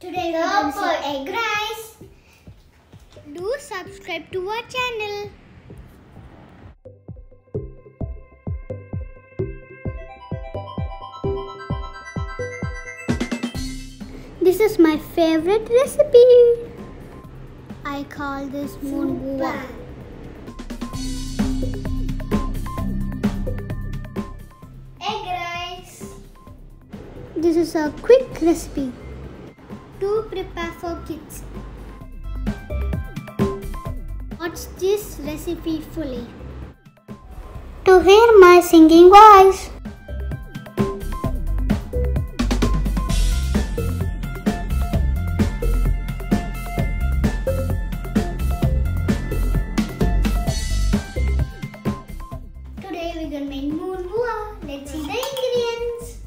Today we are going to see egg rice. Do subscribe to our channel. This is my favorite recipe. I call this moon bua. Egg rice. This is a quick recipe to prepare for kids. Watch this recipe fully to hear my singing voice. Today we're gonna make moon bua. Let's see the ingredients.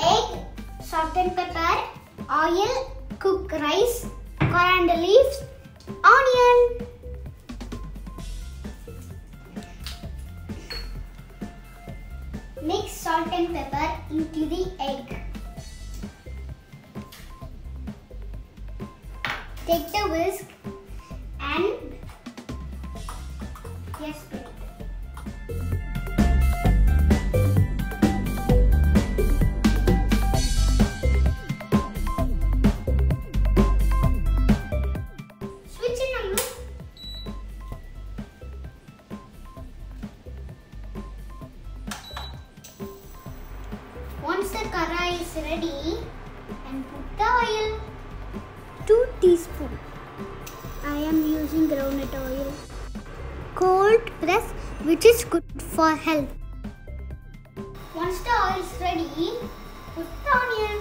Egg, salt and pepper, oil, cooked rice, coriander leaves, onion. Mix salt and pepper into the egg. Take the whisk and split. Switch in number. Once the karai is ready, and put the oil. 2 teaspoons. I am using groundnut oil. Cold press, which is good for health. Once the oil is ready, put the onion.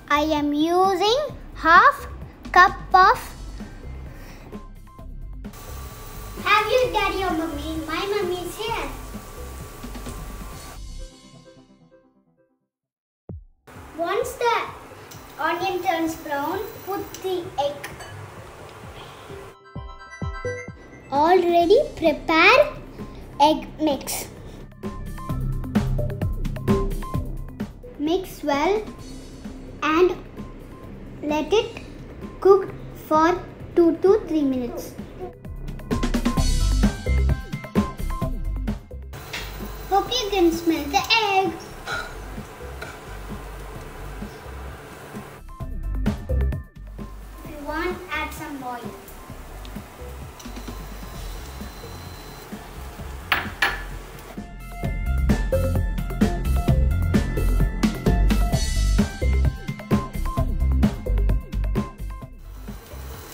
I am using half cup of. Have you daddy or mummy? My mummy is here. Once the onion turns brown, put the egg. Already prepare egg mix. Mix well and let it cook for 2 to 3 minutes. Hope you can smell the egg. Add some oil.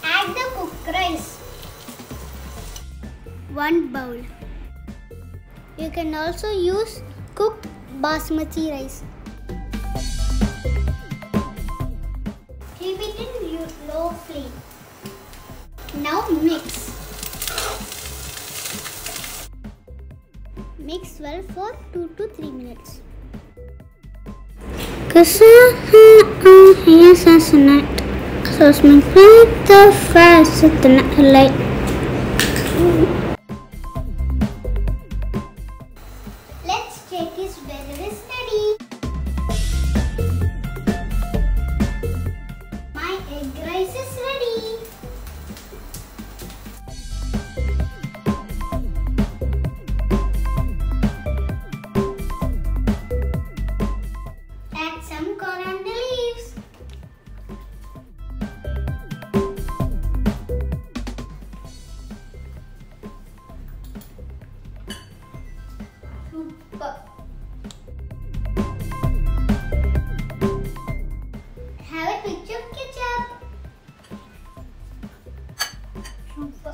Add the cooked rice. 1 bowl. You can also use cooked Bastmati rice. Keep it in low flame. Now mix. Mix well for 2 to 3 minutes. Let's check if whether it's ready. My egg rice is ready. Add some coriander leaves. Super. Have a picture of ketchup. Super.